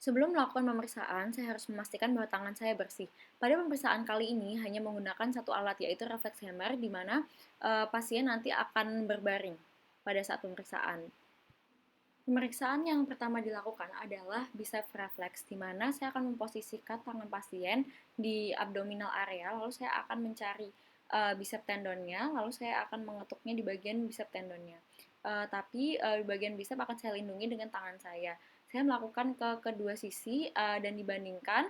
Sebelum melakukan pemeriksaan, saya harus memastikan bahwa tangan saya bersih. Pada pemeriksaan kali ini hanya menggunakan satu alat, yaitu reflex hammer, di mana pasien nanti akan berbaring pada saat pemeriksaan. Pemeriksaan yang pertama dilakukan adalah bicep reflex, di mana saya akan memposisikan tangan pasien di abdominal area, lalu saya akan mencari bicep tendonnya, lalu saya akan mengetuknya di bagian bicep tendonnya. Tapi di bagian bicep akan saya lindungi dengan tangan saya. Saya melakukan ke kedua sisi dan dibandingkan,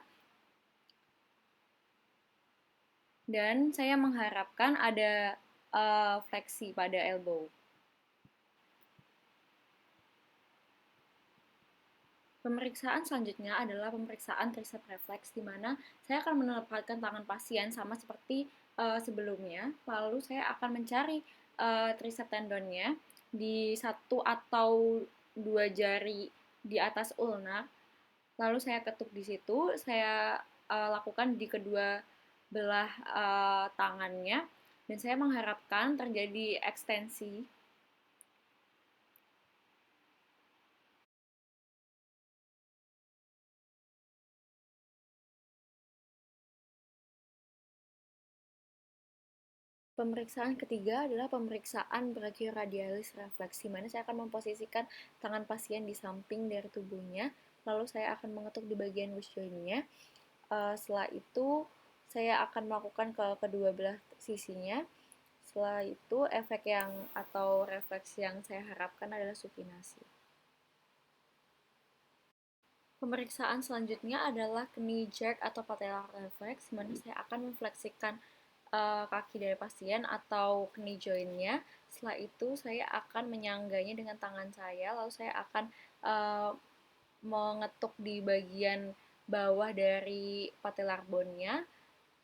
dan saya mengharapkan ada fleksi pada elbow. Pemeriksaan selanjutnya adalah pemeriksaan tricep reflex, di mana saya akan menempatkan tangan pasien sama seperti sebelumnya, lalu saya akan mencari tricep tendonnya di satu atau dua jari di atas ulna, lalu saya ketuk di situ, saya lakukan di kedua belah tangannya, dan saya mengharapkan terjadi ekstensi. Pemeriksaan ketiga adalah pemeriksaan brachioradialis reflex, di mana saya akan memposisikan tangan pasien di samping dari tubuhnya, lalu saya akan mengetuk di bagian loose joint-nya. Setelah itu, saya akan melakukan ke kedua belah sisinya. Setelah itu, efek yang atau refleks yang saya harapkan adalah supinasi. Pemeriksaan selanjutnya adalah knee jerk atau patellar reflex, di mana saya akan memfleksikan kaki dari pasien atau knee joint-nya. Setelah itu saya akan menyangganya dengan tangan saya, lalu saya akan uh, mengetuk di bagian bawah dari patellar bone-nya.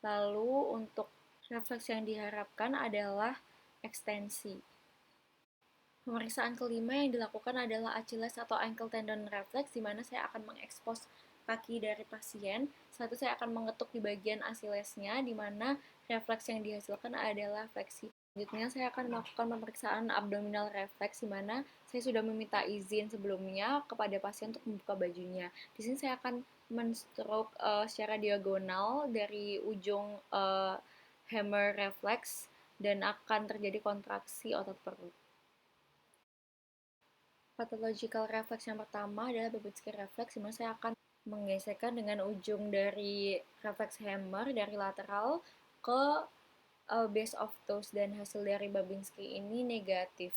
Lalu untuk refleks yang diharapkan adalah ekstensi. Pemeriksaan kelima yang dilakukan adalah Achilles atau ankle tendon reflex, di mana saya akan mengekspos kaki dari pasien. Setelah itu saya akan mengetuk di bagian Achillesnya, di mana refleks yang dihasilkan adalah fleksi. Selanjutnya saya akan melakukan pemeriksaan abdominal reflex, di mana saya sudah meminta izin sebelumnya kepada pasien untuk membuka bajunya. Di sini saya akan menstroke secara diagonal dari ujung hammer reflex, dan akan terjadi kontraksi otot perut. Pathological reflex yang pertama adalah Babinski reflex, di mana saya akan menggeserkan dengan ujung dari reflex hammer dari lateral ke base of toes, dan hasil dari Babinski ini negatif.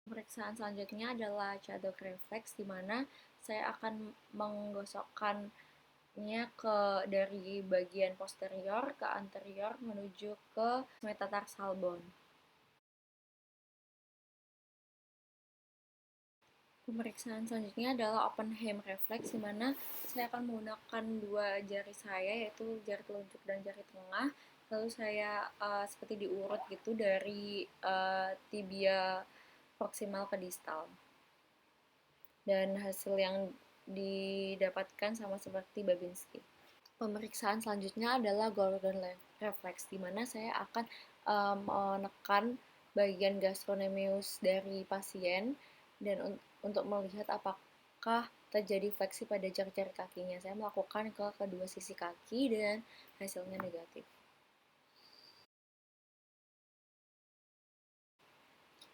Pemeriksaan selanjutnya adalah Chadok reflex, di mana saya akan menggosokkannya dari bagian posterior ke anterior menuju ke metatarsal bone. Pemeriksaan selanjutnya adalah open hem reflex, di mana saya akan menggunakan dua jari saya, yaitu jari telunjuk dan jari tengah, lalu saya seperti diurut gitu dari tibia proksimal ke distal, dan hasil yang didapatkan sama seperti Babinski. Pemeriksaan selanjutnya adalah Gordon reflex, di mana saya akan menekan bagian gastrocnemius dari pasien, dan untuk melihat apakah terjadi fleksi pada jari-jari kakinya. Saya melakukan ke kedua sisi kaki dan hasilnya negatif.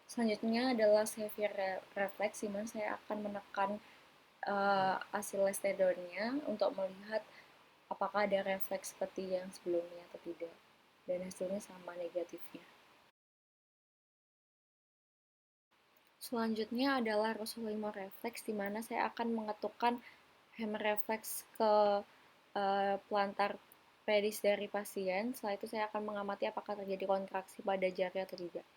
Selanjutnya adalah Xavier reflex, di mana saya akan menekan Achilles tendonnya untuk melihat apakah ada refleks seperti yang sebelumnya atau tidak, dan hasilnya sama negatifnya. Selanjutnya adalah Rossolimo reflex, di mana saya akan mengetukkan hammer reflex ke plantar pedis dari pasien. Setelah itu saya akan mengamati apakah terjadi kontraksi pada jari atau tidak.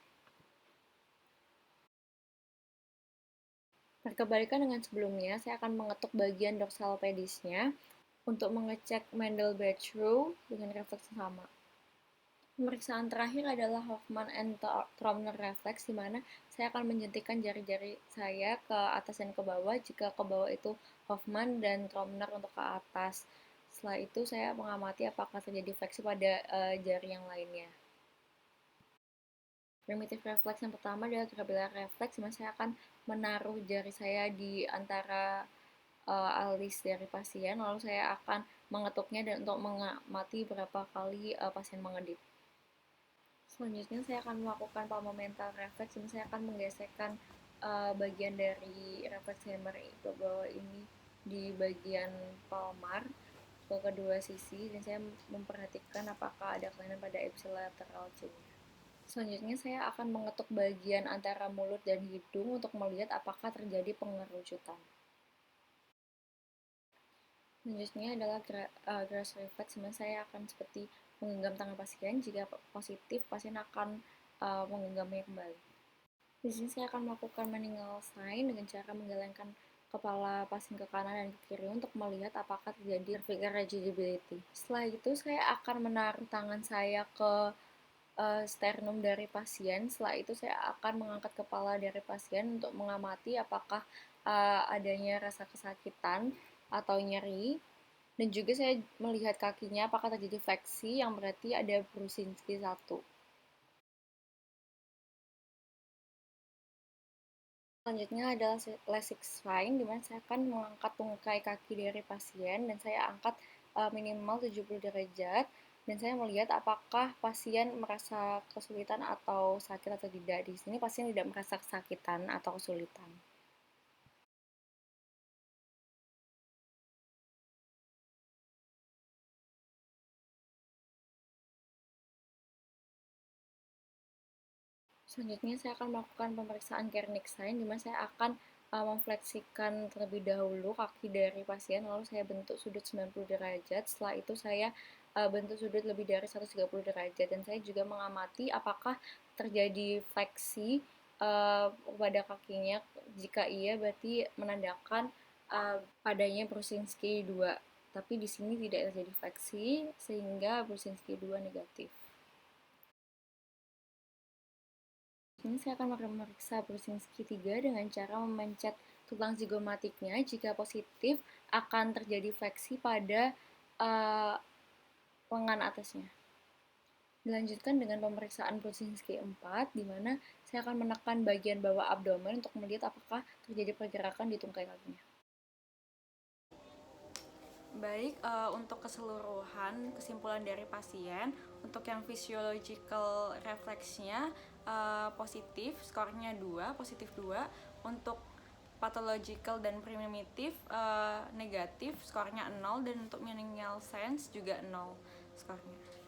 Berkebalikan dengan sebelumnya, saya akan mengetuk bagian dorsal pedisnya untuk mengecek Mendel-Betschrow dengan refleks yang sama. Pemeriksaan terakhir adalah Hoffman and Tromner reflex, di mana saya akan menjentikan jari-jari saya ke atas dan ke bawah. Jika ke bawah itu Hoffman, dan Tromner untuk ke atas. Setelah itu saya mengamati apakah terjadi fleksi pada jari yang lainnya. Primitive reflex yang pertama adalah granular reflex, di mana saya akan menaruh jari saya di antara alis dari pasien, lalu saya akan mengetuknya dan untuk mengamati berapa kali pasien mengedip. Selanjutnya saya akan melakukan palmomental reflex dan saya akan menggesekkan bagian dari reflex hammer ke bawah ini di bagian palmar ke kedua sisi, dan saya memperhatikan apakah ada kelainan pada ipsilateral chin-nya. Selanjutnya saya akan mengetuk bagian antara mulut dan hidung untuk melihat apakah terjadi pengerucutan. Selanjutnya adalah grass reflex, dimana saya akan seperti menggenggam tangan pasien. Jika positif, pasien akan menggenggamnya kembali. Di sini saya akan melakukan manual sign dengan cara menggelengkan kepala pasien ke kanan dan ke kiri untuk melihat apakah terjadi vertical rigidity. Setelah itu saya akan menaruh tangan saya ke sternum dari pasien. Setelah itu saya akan mengangkat kepala dari pasien untuk mengamati apakah adanya rasa kesakitan atau nyeri, dan juga saya melihat kakinya apakah terjadi fleksi yang berarti ada Brusinski 1. Selanjutnya adalah lasik spine, di mana saya akan mengangkat tungkai kaki dari pasien dan saya angkat minimal 70 derajat, dan saya melihat apakah pasien merasa kesulitan atau sakit atau tidak. Di sini pasien tidak merasa kesakitan atau kesulitan. Selanjutnya saya akan melakukan pemeriksaan Kernig sign, di mana saya akan memfleksikan terlebih dahulu kaki dari pasien, lalu saya bentuk sudut 90 derajat. Setelah itu saya bentuk sudut lebih dari 130 derajat, dan saya juga mengamati apakah terjadi fleksi pada kakinya. Jika iya, berarti menandakan adanya Brusinski 2. Tapi di sini tidak terjadi fleksi, sehingga Brusinski 2 negatif. Ini saya akan memeriksa Brusinski 3 dengan cara memencet tulang zigomatiknya. Jika positif, akan terjadi fleksi pada uh, lengan atasnya. Dilanjutkan dengan pemeriksaan Brusinski 4, di mana saya akan menekan bagian bawah abdomen untuk melihat apakah terjadi pergerakan di tungkai kakinya. Baik, untuk keseluruhan kesimpulan dari pasien, untuk yang physiological refleksnya positif, skornya 2, positif 2. Untuk pathological dan primitif negatif, skornya 0, dan untuk menial sense juga 0 skornya.